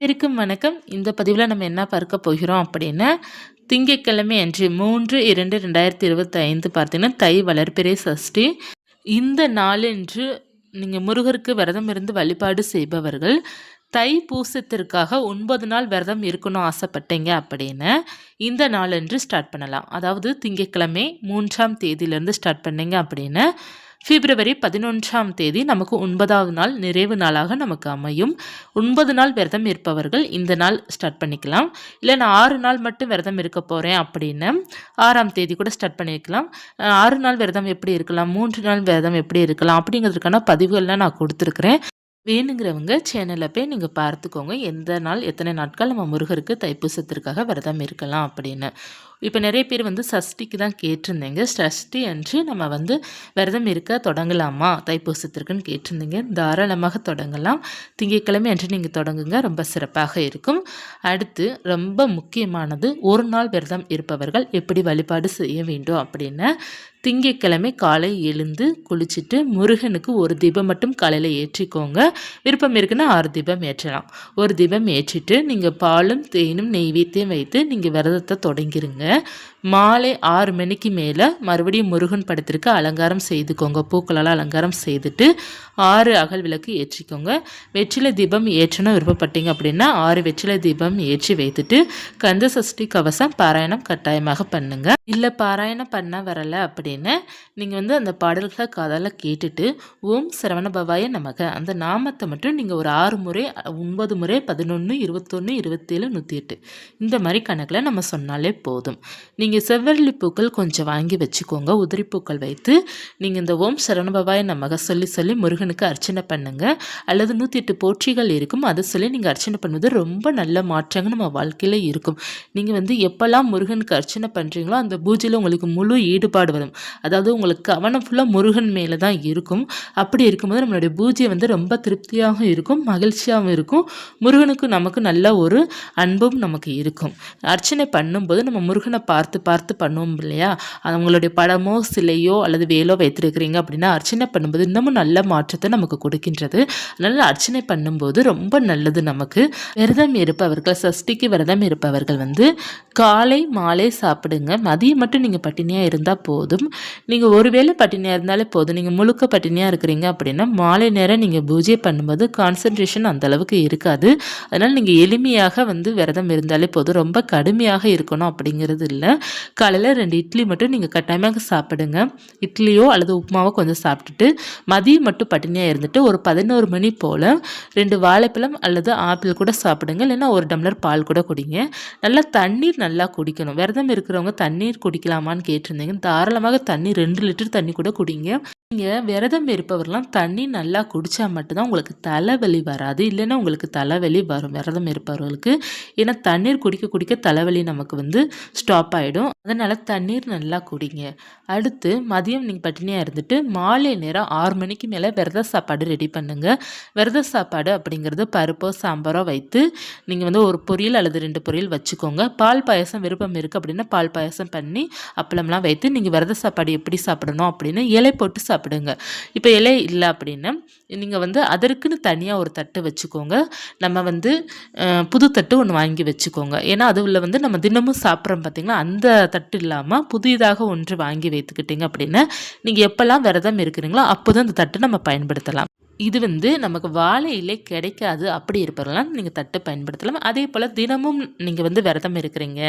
இருக்கும் வணக்கம். இந்த பதிவில் நம்ம என்ன பார்க்க போகிறோம் அப்படின்னா, திங்கட்கிழமை அன்று 3/2/2025 பார்த்தீங்கன்னா தை வளர்பிறை சஷ்டி. இந்த நாளன்று நீங்கள் முருகருக்கு விரதம் இருந்து வழிபாடு செய்பவர்கள் தை பூசத்திற்காக 9 நாள் விரதம் இருக்கணும் ஆசைப்பட்டீங்க அப்படின்னு இந்த நாளன்று ஸ்டார்ட் பண்ணலாம். அதாவது திங்கட்கிழமை 3ஆம் தேதியிலேருந்து ஸ்டார்ட் பண்ணீங்க அப்படின்னு பிப்ரவரி 11ஆம் தேதி நமக்கு 9வது நாள் நிறைவு நாளாக நமக்கு அமையும். 9 நாள் விரதம் இருப்பவர்கள் இந்த நாள் ஸ்டார்ட் பண்ணிக்கலாம். இல்லை நான் 6 நாள் மட்டும் விரதம் இருக்க போகிறேன் அப்படின்னு 6ஆம் தேதி கூட ஸ்டார்ட் பண்ணிக்கலாம். 6 நாள் விரதம் எப்படி இருக்கலாம், 3 நாள் விரதம் எப்படி இருக்கலாம் அப்படிங்கிறதுக்கான பதிவுகள்லாம் நான் கொடுத்துருக்குறேன். வேணுங்கிறவங்க சேனலில் போய் நீங்கள் பார்த்துக்கோங்க, எந்த நாள் எத்தனை நாட்கள் நம்ம முருகருக்கு தைப்பூசத்திற்காக விரதம் இருக்கலாம் அப்படின்னு. இப்போ நிறைய பேர் சஷ்டிக்கு தான் கேட்டிருந்தீங்க. சஷ்டி அன்று நம்ம விரதம் இருக்க தொடங்கலாமா தைப்பூசத்திற்குன்னு கேட்டிருந்தீங்க. தாராளமாக தொடங்கலாம். திங்கட்கிழமை அன்று நீங்கள் தொடங்குங்க, ரொம்ப சிறப்பாக இருக்கும். அடுத்து ரொம்ப முக்கியமானது, ஒரு நாள் விரதம் இருப்பவர்கள் எப்படி வழிபாடு செய்ய வேண்டும் அப்படின்னு. திங்கட்கிழமை காலை எழுந்து குளிச்சுட்டு முருகனுக்கு ஒரு தீபம் மட்டும் காலையில் ஏற்றிக்கோங்க. விருப்பம் இருக்குன்னா 6 தீபம் ஏற்றலாம். ஒரு தீபம் ஏற்றிட்டு நீங்கள் பாலும் தேனும் நெய்வேத்தியம் வைத்து நீங்கள் விரதத்தை தொடங்கிருங்க. மாலை 6 மணிக்கு மேலே மறுபடியும் முருகன் படத்திற்கு அலங்காரம் செய்துக்கோங்க. பூக்களால் அலங்காரம் செய்துட்டு 6 அகல் விளக்கு ஏற்றிக்கோங்க. வெற்றிலை தீபம் ஏற்றணும் விருப்பப்பட்டீங்க அப்படின்னா 6 வெற்றிலை தீபம் ஏற்றி வைத்துட்டு கந்த சஷ்டி கவசம் பாராயணம் கட்டாயமாக பண்ணுங்க. இல்லை பாராயணம் பண்ண வரலை அப்படின்னு நீங்கள் அந்த பாடல்களை காதால் கேட்டுட்டு ஓம் சரவணபவாய நமக அந்த நாமத்தை மட்டும் நீங்கள் ஒரு 6 முறை 9 முறை 11 21 27 108 இந்த மாதிரி கணக்கில் நம்ம சொன்னாலே போதும். நீங்கள் செவ்வரளி பூக்கள் கொஞ்சம் வாங்கி வச்சுக்கோங்க. உதிரி பூக்கள் வைத்து நீங்கள் இந்த ஓம் சரவணபவாய நமக சொல்லி சொல்லி முருகனுக்கு அர்ச்சனை பண்ணுங்க. அல்லது 108 போற்றிகள் இருக்கும், அதை சொல்லி நீங்கள் அர்ச்சனை பண்ணுவது ரொம்ப நல்ல மாற்றங்கள் நம்ம வாழ்க்கையில் இருக்கும். நீங்கள் எப்போல்லாம் முருகனுக்கு அர்ச்சனை பண்ணுறீங்களோ அந்த பூஜையில் உங்களுக்கு முழு ஈடுபாடு வரும். அதாவது உங்களுக்கு கவனம் ஃபுல்லாக முருகன் மேலே தான் இருக்கும். அப்படி இருக்கும்போது நம்மளுடைய பூஜை ரொம்ப திருப்தியாகவும் இருக்கும், மகிழ்ச்சியாகவும் இருக்கும். முருகனுக்கு நமக்கு நல்ல ஒரு அன்பும் நமக்கு இருக்கும். அர்ச்சனை பண்ணும்போது நம்ம முருகனை பார்த்து பார்த்து பண்ணுவோம் இல்லையா, அவங்களுடைய படமோ சிலையோ அல்லது வேலோ வைத்திருக்கிறீங்க அப்படின்னா அர்ச்சனை பண்ணும்போது இன்னமும் நல்ல மாற்றத்தை நமக்கு கொடுக்கின்றது. அதனால் அர்ச்சனை பண்ணும்போது ரொம்ப நல்லது நமக்கு. விரதம் இருப்பவர்கள், சஷ்டிக்கு விரதம் இருப்பவர்கள் காலை மாலை சாப்பிடுங்க. மதியம் மட்டும் நீங்கள் பட்டினியாக இருந்தால் போதும். நீங்கள் ஒருவேளை பட்டினியாக இருந்தாலே போதும். நீங்கள் முழுக்க பட்டினியாக இருக்கிறீங்க அப்படின்னா மாலை நேரம் நீங்கள் பூஜை பண்ணும்போது கான்சன்ட்ரேஷன் அந்தளவுக்கு இருக்காது. அதனால் நீங்கள் எளிமையாக விரதம் இருந்தாலே போதும். ரொம்ப கடுமையாக இருக்கணும் அப்படிங்கிறது இல்லை. காலையில் 2 இட்லி மட்டும் நீங்கள் கட்டாயமாக சாப்பிடுங்க. இட்லியோ அல்லது உப்புமாவோ கொஞ்சம் சாப்பிட்டுட்டு மதியம் மட்டும் பட்டினியாக இருந்துட்டு ஒரு 11 மணி போல் 2 வாழைப்பழம் அல்லது ஆப்பிள் கூட சாப்பிடுங்க. இல்லைன்னா 1 டம்ளர் பால் கூட குடிங்க. நல்லா தண்ணீர் நல்லா குடிக்கணும். விரதம் இருக்கிறவங்க தண்ணீர் குடிக்கலாமான்னு கேட்டிருந்தீங்க. தாராளமாக தண்ணி 2 லிட்டர் தண்ணி கூட குடிங்க. நீங்கள் விரதம் இருப்பவர்களாம் தண்ணி நல்லா குடித்தா மட்டும்தான் உங்களுக்கு தலைவலி வராது. இல்லைன்னா உங்களுக்கு தலைவலி வரும் விரதம் இருப்பவர்களுக்கு. ஏன்னா தண்ணீர் குடிக்க குடிக்க தலைவலி நமக்கு ஸ்டாப் ஆகிடும். அதனால் தண்ணீர் நல்லா குடிங்க. அடுத்து மதியம் நீங்கள் பட்டினியாக இருந்துட்டு மாலை நேரம் 6 மணிக்கு மேலே விரத சாப்பாடு ரெடி பண்ணுங்கள். விரத சாப்பாடு அப்படிங்கிறது பருப்போ சாம்பாரோ வைத்து நீங்கள் ஒரு பொரியல் அல்லது 2 பொரியல் வச்சுக்கோங்க. பால் பாயசம் விருப்பம் இருக்குது அப்படின்னா பால் பாயசம் பண்ணி அப்பளம்லாம் வைத்து நீங்கள் விரத சாப்பாடு எப்படி சாப்பிடணும் அப்படின்னு இலை போட்டு சாப்பிடுங்க. இப்போ இலை இல்லை அப்படின்னா நீங்கள் அதற்குன்னு தனியாக ஒரு தட்டு வச்சுக்கோங்க. நம்ம புது தட்டு ஒன்று வாங்கி வச்சுக்கோங்க. ஏன்னா அதுவில் நம்ம தினமும் சாப்பிட்றோம் பார்த்தீங்களா, அந்த தட்டு இல்லாமல் புதிதாக ஒன்று வாங்கி வைத்துக்கிட்டீங்க அப்படின்னா நீங்கள் எப்போல்லாம் விரதம் இருக்கிறீங்களோ அப்போ தான் அந்த தட்டு நம்ம பயன்படுத்தலாம். இது நமக்கு வாழை இலை கிடைக்காது அப்படி இருப்பவர்களாம் நீங்கள் தட்டு பயன்படுத்தலாம். அதே போல் தினமும் நீங்கள் விரதம் இருக்கிறீங்க.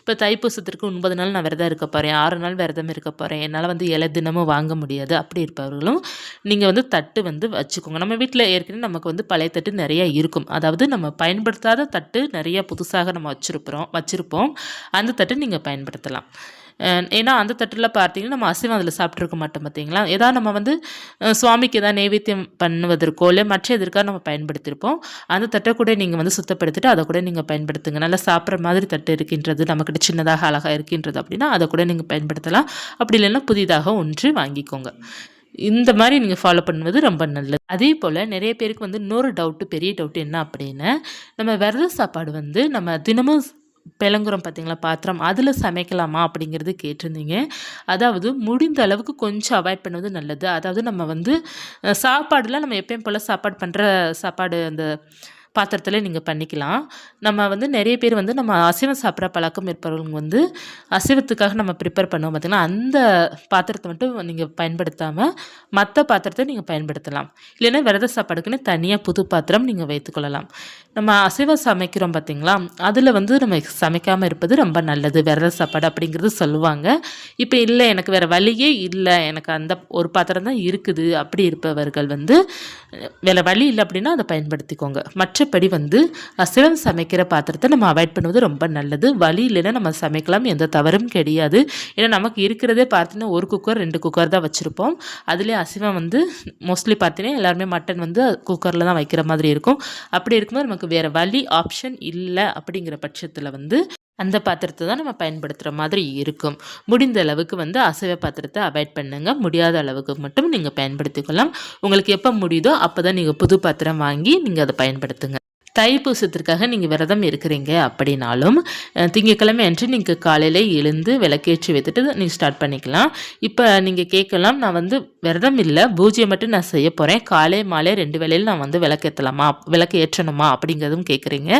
இப்போ தைப்பூசத்திற்கு 9 நாள் நான் விரதம் இருக்க போகிறேன், 6 நாள் விரதம் இருக்க போகிறேன், என்னால் இலை தினமும் வாங்க முடியாது அப்படி இருப்பவர்களும் நீங்கள் தட்டு வச்சுக்கோங்க. நம்ம வீட்டில் ஏற்கனவே நமக்கு பழைய தட்டு நிறையா இருக்கும். அதாவது நம்ம பயன்படுத்தாத தட்டு நிறையா புதுசாக நம்ம வச்சுருப்போம். அந்த தட்டு நீங்கள் பயன்படுத்தலாம். ஏன்னா அந்த தட்டில் பார்த்தீங்கன்னா நம்ம அசைவம் அதில் சாப்பிட்ருக்க மாட்டோம் பார்த்தீங்களா. ஏதாவது நம்ம சுவாமிக்கு ஏதாவது நைவேத்தியம் பண்ணுவதற்கோ இல்லை மற்ற எதற்காக நம்ம பயன்படுத்தியிருப்போம். அந்த தட்டை கூட நீங்கள் சுத்தப்படுத்திட்டு அதை கூட நீங்கள் பயன்படுத்துங்க. நல்லா சாப்பிட்ற மாதிரி தட்டு இருக்கின்றது, நம்மக்கிட்ட சின்னதாக அழகாக இருக்கின்றது அப்படின்னா அதை கூட நீங்கள் பயன்படுத்தலாம். அப்படி இல்லைன்னா புதிதாக ஒன்று வாங்கிக்கோங்க. இந்த மாதிரி நீங்கள் ஃபாலோ பண்ணுவது ரொம்ப நல்லது. அதே போல் நிறைய பேருக்கு இன்னொரு பெரிய டவுட்டு என்ன அப்படின்னா, நம்ம விரத சாப்பாடு நம்ம தினமும் பிளங்குறோம் பார்த்தீங்களா பாத்திரம், அதில் சமைக்கலாமா அப்படிங்கிறது கேட்டிருந்தீங்க. அதாவது முடிந்த அளவுக்கு கொஞ்சம் அவாய்ட் பண்ணுவது நல்லது. அதாவது நம்ம சாப்பாடுலாம் நம்ம எப்பயும் போல் சாப்பாடு பண்ணுற சாப்பாடு அந்த பாத்திரத்தில் நீங்கள் பண்ணிக்கலாம். நம்ம வந்து நிறைய பேர் வந்து நம்ம அசைவம் சாப்பிட்ற பழக்கம் இருப்பவங்க வந்து அசைவத்துக்காக நம்ம ப்ரிப்பேர் பண்ணுவோம் பார்த்திங்கன்னா, அந்த பாத்திரத்தை மட்டும் நீங்கள் பயன்படுத்தாமல் மற்ற பாத்திரத்தை நீங்கள் பயன்படுத்தலாம். இல்லைன்னா விரத சாப்பாடுக்குன்னு தனியாக புது பாத்திரம் நீங்கள் வைத்துக்கொள்ளலாம். நம்ம அசைவம் சமைக்கிறோம் பார்த்திங்களா, அதில் வந்து நம்ம சமைக்காமல் இருப்பது ரொம்ப நல்லது. விரத சாப்பாடு அப்படிங்கிறது சொல்லுவாங்க. இப்போ இல்லை எனக்கு வேறு வழியே இல்லை, எனக்கு அந்த ஒரு பாத்திரம் தான் இருக்குது அப்படி இருப்பவர்கள் வந்து வேறு வழி இல்லை அப்படின்னா அதை பயன்படுத்திக்கோங்க. மற்றபடி வந்து அசைவம் சமைக்கிற பாத்திரத்தை நம்ம அவாய்ட் பண்ணுவது ரொம்ப நல்லது. வழி இல்லைன்னா நம்ம சமைக்கலாம், எந்த தவறும் கிடையாது. ஏன்னா நமக்கு இருக்கிறதே பார்த்தீங்கன்னா 1 குக்கர் 2 குக்கர் தான் வச்சுருப்போம். அதுலேயே அசைவம் வந்து மோஸ்ட்லி பார்த்தீங்கன்னா எல்லாருமே மட்டன் வந்து குக்கரில் தான் வைக்கிற மாதிரி இருக்கும். அப்படி இருக்கும்போது நமக்கு வேறு வழி ஆப்ஷன் இல்லை அப்படிங்கிற பட்சத்தில் வந்து அந்த பாத்திரத்தை தான் நம்ம பயன்படுத்துகிற மாதிரி இருக்கும். முடிந்த அளவுக்கு வந்து அசைவ பாத்திரத்தை அவாய்ட் பண்ணுங்க. முடியாத அளவுக்கு மட்டும் நீங்கள் பயன்படுத்திக்கலாம். உங்களுக்கு எப்போ முடியுதோ அப்போ தான் நீங்கள் புது பாத்திரம் வாங்கி நீங்கள் அதை பயன்படுத்துங்க. தைப்பூசத்திற்காக நீங்கள் விரதம் இருக்கிறீங்க அப்படின்னாலும் திங்கட்கிழமை அன்று நீங்கள் காலையில் எழுந்து விளக்கேற்றி வைத்துட்டு நீங்கள் ஸ்டார்ட் பண்ணிக்கலாம். இப்போ நீங்கள் கேட்கலாம், நான் வந்து விரதம் இல்லை, பூஜையை மட்டும் நான் செய்ய போகிறேன், காலை மாலை 2 வேளையில் நான் வந்து விளக்கு ஏற்றணுமா அப்படிங்கிறதும் கேட்குறீங்க.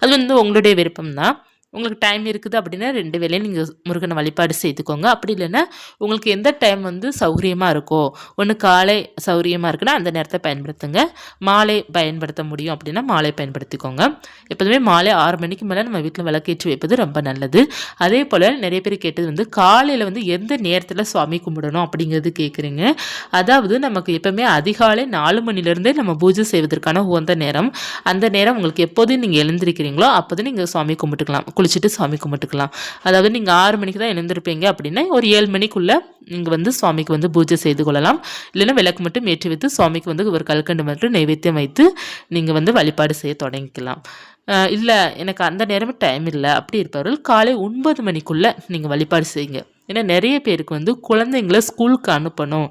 அது வந்து உங்களுடைய விருப்பம் தான். உங்களுக்கு டைம் இருக்குது அப்படின்னா 2 வேளையும் நீங்கள் முருகனை வழிபாடு செய்துக்கோங்க. அப்படி இல்லைன்னா உங்களுக்கு எந்த டைம் வந்து சௌகரியமாக இருக்கோ, ஒன்று காலை சௌகரியமாக இருக்குன்னா அந்த நேரத்தை பயன்படுத்துங்க. மாலை பயன்படுத்த முடியும் அப்படின்னா மாலை பயன்படுத்திக்கோங்க. எப்போதுமே மாலை 6 மணிக்கு மேலே நம்ம வீட்டில் விளக்கேற்றி வைப்பது ரொம்ப நல்லது. அதே போல் நிறைய பேர் கேட்டது வந்து காலையில் வந்து எந்த நேரத்தில் சுவாமி கும்பிடணும் அப்படிங்கிறது கேட்குறீங்க. அதாவது நமக்கு எப்போவுமே அதிகாலை 4 மணிலேருந்தே நம்ம பூஜை செய்வதற்கான உகந்த நேரம். அந்த நேரம் உங்களுக்கு எப்போதும் நீங்கள் எழுந்திருக்கிறீங்களோ அப்போது நீங்கள் சுவாமி கும்பிட்டுக்கலாம், குளிச்சுட்டு சாமி கும்பிட்டுக்கலாம். அதாவது நீங்கள் 6 மணிக்கு தான் எழுந்திருப்பீங்க அப்படின்னா ஒரு 7 மணிக்குள்ளே நீங்கள் வந்து சுவாமிக்கு வந்து பூஜை செய்து கொள்ளலாம். இல்லைன்னா விளக்கு மட்டும் ஏற்றி வைத்து சுவாமிக்கு வந்து ஒரு கல்கண்டு மட்டும் நைவேத்தியம் வைத்து நீங்கள் வந்து வழிபாடு செய்ய தொடங்கிக்கலாம். இல்லை எனக்கு அந்த நேரமும் டைம் இல்லை அப்படி இருப்பவர்கள் காலை 9 மணிக்குள்ளே நீங்கள் வழிபாடு செய்யுங்க. ஏன்னா நிறைய பேருக்கு வந்து குழந்தைங்கள ஸ்கூலுக்கு அனுப்பணும்,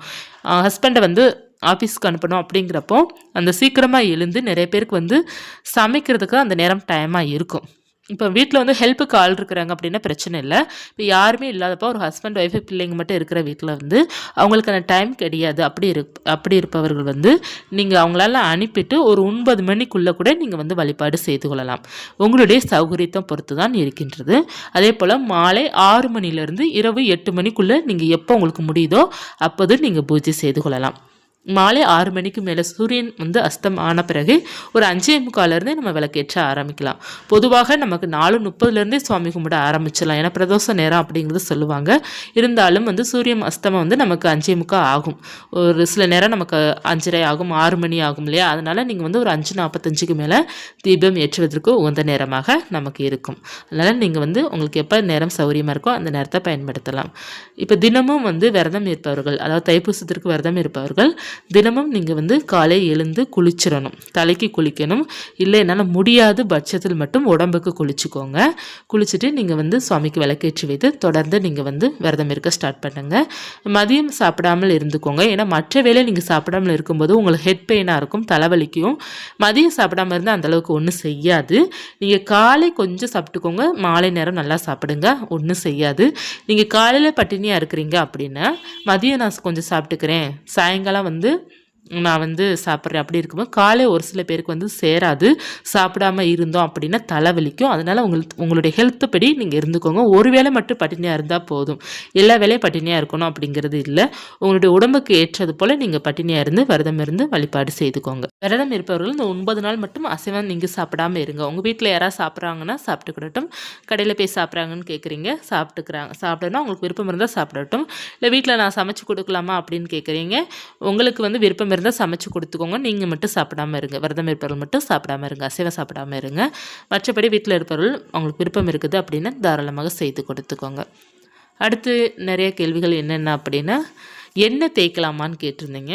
ஹஸ்பண்டை வந்து ஆஃபீஸ்க்கு அனுப்பணும் அப்படிங்கிறப்போ அந்த சீக்கிரமாக எழுந்து நிறைய பேருக்கு வந்து சமைக்கிறதுக்கு அந்த நேரம் டைமாக இருக்கும். இப்போ வீட்டில் வந்து ஹெல்ப்புக்கு ஆள் இருக்கிறாங்க அப்படின்னா பிரச்சனை இல்லை. இப்போ யாருமே இல்லாதப்போ ஒரு ஹஸ்பண்ட் ஒய்ஃபு பிள்ளைங்க மட்டும் இருக்கிற வீட்டில் வந்து அவங்களுக்கான டைம் கிடையாது. அப்படி இருப்பவர்கள் வந்து நீங்கள் அவங்களால அனுப்பிட்டு ஒரு 9 மணிக்குள்ளே கூட நீங்கள் வந்து வழிபாடு செய்து கொள்ளலாம். உங்களுடைய சௌகரியத்தை பொறுத்து தான் இருக்கின்றது. அதே போல் மாலை 6 மணிலேருந்து இரவு 8 மணிக்குள்ளே நீங்கள் எப்போ உங்களுக்கு முடியுதோ அப்போது நீங்கள் பூஜை செய்து கொள்ளலாம். மாலை 6 மணிக்கு மேலே சூரியன் வந்து அஸ்தம் ஆன பிறகு ஒரு 5:45 நம்ம விளக்கேற்ற ஆரம்பிக்கலாம். பொதுவாக நமக்கு 4:30 சுவாமி கும்பிட ஆரம்பிச்சிடலாம். ஏன்னா பிரதோஷ நேரம் அப்படிங்கிறது சொல்லுவாங்க. இருந்தாலும் வந்து சூரியன் அஸ்தமம் வந்து நமக்கு 5:45 ஆகும். ஒரு சில நேரம் நமக்கு 5:30 ஆகும், 6 மணி ஆகும் இல்லையா. அதனால் நீங்கள் வந்து ஒரு 5:45 மேலே தீபம் ஏற்றுவதற்கு உகந்த நேரமாக நமக்கு இருக்கும். அதனால் நீங்கள் வந்து உங்களுக்கு எப்போ நேரம் சௌகரியமாக இருக்கோ அந்த நேரத்தை பயன்படுத்தலாம். இப்போ தினமும் வந்து விரதம் இருப்பவர்கள், அதாவது தைப்பூசத்திற்கு விரதம் இருப்பவர்கள் தினமும் நீங்கள் வந்து காலை எழுந்து குளிச்சிடணும், தலைக்கு குளிக்கணும். இல்லை என்னால் முடியாது பட்சத்தில் மட்டும் உடம்புக்கு குளிச்சுக்கோங்க. குளிச்சுட்டு நீங்கள் வந்து சுவாமிக்கு விளக்கேற்றி வைத்து தொடர்ந்து நீங்கள் வந்து விரதம் இருக்க ஸ்டார்ட் பண்ணுங்கள். மதியம் சாப்பிடாமல் இருந்துக்கோங்க. ஏன்னா மற்ற வேளை நீங்கள் சாப்பிடாமல் இருக்கும்போது உங்களுக்கு ஹெட் பெயினாக இருக்கும், தலைவலிக்கும். மதியம் சாப்பிடாமல் இருந்தால் அந்தளவுக்கு ஒன்றும் செய்யாது. நீங்கள் காலை கொஞ்சம் சாப்பிட்டுக்கோங்க, மாலை நேரம் நல்லா சாப்பிடுங்க, ஒன்றும் செய்யாது. நீங்கள் காலையில் பட்டினியாக இருக்கிறீங்க அப்படின்னா மதியம் நான் கொஞ்சம் சாப்பிட்டுக்கிறேன், சாயங்காலம் வந்து நான் வந்து சாப்பிட்றேன் அப்படி இருக்கும்போது காலை ஒரு சில பேருக்கு வந்து சேராது. சாப்பிடாம இருந்தோம் அப்படின்னா தலைவலிக்கும். அதனால் உங்களுடைய ஹெல்த்து படி நீங்கள் இருந்துக்கோங்க. ஒரு வேளை மட்டும் பட்டினியாக இருந்தால் போதும், எல்லா வேலையும் பட்டினியாக இருக்கணும் அப்படிங்கிறது இல்லை. உங்களுடைய உடம்புக்கு ஏற்றது போல் நீங்கள் பட்டினியாக இருந்து விரதம் இருந்து வழிபாடு செய்துக்கோங்க. விரதம் இருப்பவர்கள் இந்த 9 நாள் மட்டும் அசைவம் நீங்கள் சாப்பிடாமல் இருங்க. உங்கள் வீட்டில் யாராவது சாப்பிட்றாங்கன்னா சாப்பிட்டுக்கிடட்டும். கடையில் போய் சாப்பிட்றாங்கன்னு கேட்குறீங்க, சாப்பிடணும் உங்களுக்கு விருப்பம் இருந்தால் சாப்பிடட்டும். இல்லை வீட்டில் நான் சமைச்சு கொடுக்கலாமா அப்படின்னு கேட்குறீங்க, உங்களுக்கு வந்து விருப்பம் இருந்தால் சமைச்சு கொடுத்துக்கோங்க. நீங்கள் மட்டும் சாப்பிடாமல் இருங்க. விரதம் இருப்பவர்கள் மட்டும் சாப்பிடாமல் இருங்க, அசைவம் சாப்பிடாமல் இருங்க. மற்றபடி வீட்டில் இருப்பவர்கள் அவங்களுக்கு விருப்பம் இருக்குது அப்படின்னா தாராளமாக செய்து கொடுத்துக்கோங்க. அடுத்து நிறைய கேள்விகள் என்னென்ன அப்படின்னா, எண்ணெய் தேய்க்கலாமான்னு கேட்டிருந்தீங்க.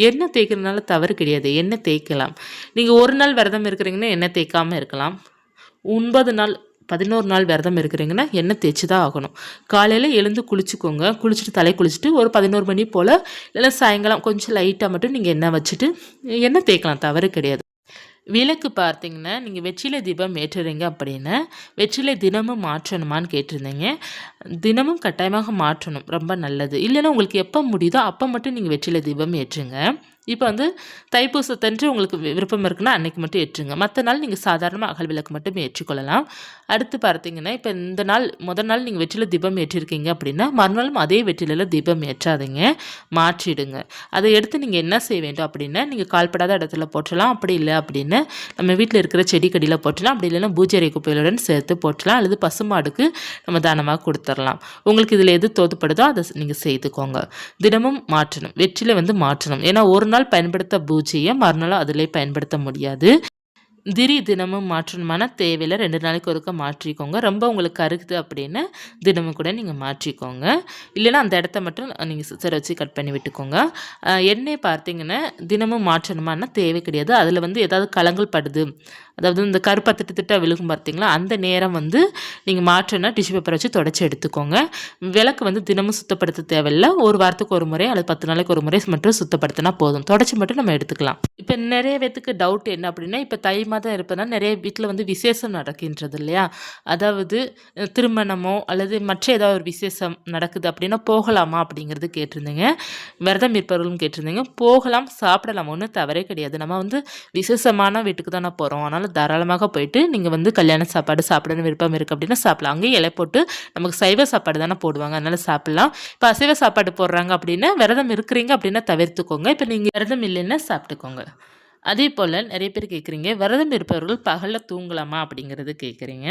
எண்ணெய் தேய்க்கிறதுனால தவறு கிடையாது, எண்ணெய் தேய்க்கலாம். நீங்கள் ஒரு நாள் விரதம் இருக்கிறீங்கன்னா எண்ணெய் தேய்க்காமல் இருக்கலாம். 9 நாள் 11 நாள் விரதம் இருக்கிறீங்கன்னா எண்ணெய் தேய்ச்சி தான் ஆகணும். காலையில் எழுந்து குளிச்சுக்கோங்க. குளிச்சுட்டு தலை குளிச்சுட்டு ஒரு 11 மணி போல் இல்லை சாயங்காலம் கொஞ்சம் லைட்டாக மட்டும் நீங்கள் எண்ணெய் வச்சுட்டு எண்ணெய் தேய்க்கலாம், தவறு கிடையாது. விளக்கு பார்த்தீங்கன்னா நீங்கள் வெற்றிலை தீபம் ஏற்றுறீங்க அப்படின்னா வெற்றிலை தினமும் மாற்றணுமான்னு கேட்டிருந்தீங்க. தினமும் கட்டாயமாக மாற்றணும், ரொம்ப நல்லது. இல்லைன்னா உங்களுக்கு எப்போ முடியுதோ அப்போ மட்டும் நீங்கள் வெற்றிலை தீபம் ஏற்றுங்க. இப்போ வந்து தைப்பூசத்தன்று உங்களுக்கு விருப்பம் இருக்குன்னா அன்னைக்கு மட்டும் ஏற்றுங்க. மற்ற நாள் நீங்கள் சாதாரணமாக அகல் விளக்கு மட்டும் ஏற்றிக்கொள்ளலாம். அடுத்து பார்த்தீங்கன்னா, இப்போ இந்த நாள் முதல் நாள் நீங்கள் வெற்றில தீபம் ஏற்றிருக்கீங்க அப்படின்னா, மறுநாளும் அதே வெற்றிலையில் தீபம் ஏற்றாதீங்க, மாற்றிடுங்க. அதை எடுத்து நீங்கள் என்ன செய்ய வேண்டும் அப்படின்னா, நீங்கள் கால்படாத இடத்துல போற்றலாம். அப்படி இல்லை அப்படின்னா, நம்ம வீட்டில் இருக்கிற செடி கொடியில் போற்றலாம். அப்படி இல்லைன்னா பூஜை அறை குப்பைகளுடன் சேர்த்து போற்றலாம். அல்லது பசுமாடுக்கு நம்ம தானமாக கொடுத்துடலாம். உங்களுக்கு இதில் எது தோதுப்படுதோ அதை நீங்கள் செய்துக்கோங்க. தினமும் மாற்றணும், வெற்றிலை வந்து மாற்றணும். ஏன்னா ஒரு நாள் பயன்படுத்த பூஜையை மறுநாள் அதிலே பயன்படுத்த முடியாது. தினமும் மாற்றணுமான தேவையில்லை, 2 நாளைக்கு ஒருக்க மாற்றிக்கோங்க. ரொம்ப உங்களுக்கு கருக்குது அப்படின்னா தினமும் கூட நீங்கள் மாற்றிக்கோங்க. இல்லைன்னா அந்த இடத்த மட்டும் நீங்கள் சிசரை வச்சு கட் பண்ணி விட்டுக்கோங்க. எண்ணெய் பார்த்தீங்கன்னா தினமும் மாற்றணுமானா தேவை கிடையாது. அதில் வந்து ஏதாவது கலங்கள் படுது, அதாவது இந்த கருப்பை திட்டு விழுகும் பார்த்தீங்களா, அந்த நேரம் வந்து நீங்கள் மாற்றணும்னா டிஷ்யூ பேப்பரை வச்சு தொடச்சி எடுத்துக்கோங்க. விளக்கு வந்து தினமும் சுத்தப்படுத்த தேவையில்லை, ஒரு வாரத்துக்கு ஒரு முறை அல்லது 10 நாளைக்கு ஒரு முறை மட்டும் சுத்தப்படுத்தினா போதும். தொடச்சி மட்டும் நம்ம எடுத்துக்கலாம். இப்போ நிறைய பேத்துக்கு டவுட் என்ன அப்படின்னா, இப்போ தை மாதம் இருப்பதுனா நிறைய வீட்டில் வந்து விசேஷம் நடக்கின்றது இல்லையா, அதாவது திருமணமோ அல்லது மற்ற ஏதாவது ஒரு விசேஷம் நடக்குது அப்படின்னா போகலாமா அப்படிங்கிறது கேட்டிருந்தீங்க. விரதம் இருப்பவர்களும் கேட்டிருந்தீங்க. போகலாம், சாப்பிடலாம், ஒன்றும் தவறே கிடையாது. நம்ம வந்து விசேஷமான வீட்டுக்கு தானே போகிறோம், அதனால் தாராளமாக போயிட்டு நீங்கள் வந்து கல்யாண சாப்பாடு சாப்பிடணும் விருப்பம் இருக்குது அப்படின்னா சாப்பிடலாம். அங்கேயும் இலை போட்டு நமக்கு சைவ சாப்பாடு தானே போடுவாங்க, அதனால் சாப்பிடலாம். இப்போ அசைவ சாப்பாடு போடுறாங்க அப்படின்னா விரதம் இருக்கிறீங்க அப்படின்னா தவிர்த்துக்கோங்க. இப்போ நீங்கள் விரதம் இல்லைன்னா சாப்பிட்டுக்கோங்க. அதே போல் நிறைய பேர் கேட்குறீங்க, விரதம் இருப்பவர்கள் பகலில் தூங்கலாமா அப்படிங்கிறது கேட்குறீங்க.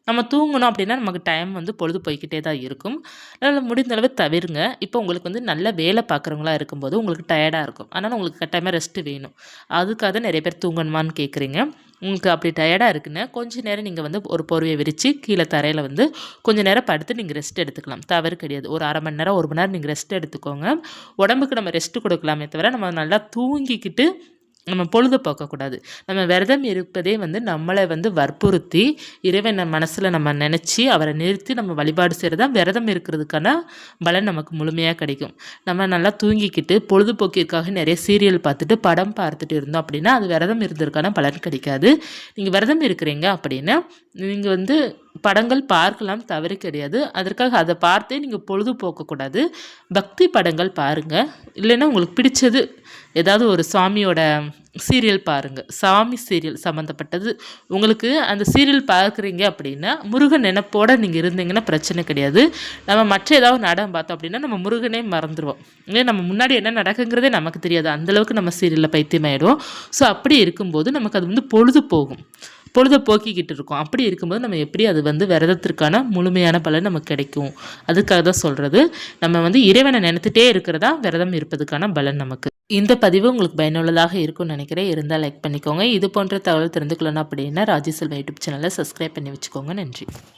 நம்ம தூங்கணும் அப்படின்னா நமக்கு டைம் வந்து பொழுது போய்கிட்டே தான் இருக்கும். அதனால் முடிந்தளவு தவிருங்க. இப்போ உங்களுக்கு வந்து நல்ல வேலை பார்க்குறவங்களா இருக்கும்போது உங்களுக்கு டயர்டாக இருக்கும், அதனால் உங்களுக்கு கட்டாயமாக ரெஸ்ட்டு வேணும். அதுக்காக நிறைய பேர் தூங்கணுமான்னு கேட்குறீங்க. உங்களுக்கு அப்படி டயர்டாக இருக்குன்னா கொஞ்சம் நேரம் நீங்கள் வந்து ஒரு போர்வையை விரித்து கீழே தரையில் வந்து கொஞ்சம் நேரம் படுத்து நீங்கள் ரெஸ்ட் எடுத்துக்கலாம், தவறு கிடையாது. ஒரு அரை மணி நேரம் 1 மணி நேரம் நீங்கள் ரெஸ்ட் எடுத்துக்கோங்க. உடம்புக்கு நம்ம ரெஸ்ட்டு கொடுக்கலாமே தவிர நம்ம நல்லா தூங்கிக்கிட்டு நம்ம பொழுது போக்கக்கூடாது. நம்ம விரதம் இருப்பதே வந்து நம்மளை வந்து வற்புறுத்தி இறைவனை மனசில் நம்ம நினச்சி அவரை நிறுத்தி நம்ம வழிபாடு செய்கிறது தான் விரதம் இருக்கிறதுக்கான பலன் நமக்கு முழுமையாக கிடைக்கும். நம்ம நல்லா தூங்கிக்கிட்டு பொழுதுபோக்கிற்காக நிறைய சீரியல் பார்த்துட்டு படம் பார்த்துட்டு இருந்தோம் அப்படின்னா அது விரதம் இருந்ததுக்கான பலன் கிடைக்காது. நீங்கள் விரதம் இருக்கிறீங்க அப்படின்னா நீங்கள் வந்து படங்கள் பார்க்கலாம், தவறு கிடையாது. அதற்காக அதை பார்த்தே நீங்கள் பொழுது போக்கக்கூடாது. பக்தி படங்கள் பாருங்கள், இல்லைன்னா உங்களுக்கு பிடிச்சது ஏதாவது ஒரு சாமியோட சீரியல் பாருங்கள். சாமி சீரியல் சம்மந்தப்பட்டது உங்களுக்கு அந்த சீரியல் பார்க்குறீங்க அப்படின்னா முருகன் நினைப்போடு நீங்கள் இருந்தீங்கன்னா பிரச்சனை கிடையாது. நம்ம மற்ற ஏதாவது நாடகம் பார்த்தோம் அப்படின்னா நம்ம முருகனே மறந்துடுவோம். ஏன்னா நம்ம முன்னாடி என்ன நடக்குங்கிறதே நமக்கு தெரியாது, அந்தளவுக்கு நம்ம சீரியலில் பைத்தியமாயிடுவோம். ஸோ அப்படி இருக்கும்போது நமக்கு அது வந்து பொழுது போகும், பொழுதை போக்கிக்கிட்டு இருக்கோம். அப்படி இருக்கும்போது நம்ம எப்படி அது வந்து விரதத்திற்கான முழுமையான பலன் நமக்கு கிடைக்கும். அதுக்காக தான் சொல்கிறது, நம்ம வந்து இறைவனை நினைத்துட்டே இருக்கிறதா விரதம் இருப்பதுக்கான பலன் நமக்கு. இந்த பதிவு உங்களுக்கு பயனுள்ளதாக இருக்கும்னு நினைக்கிறேன். இருந்தால் லைக் பண்ணிக்கோங்க. இது போன்ற தகவல் தெரிந்துக்கொள்ளணும் அப்படின்னா ராஜி செல்வா யூடியூப் சேனலை சப்ஸ்கிரைப் பண்ணி வச்சுக்கோங்க. நன்றி.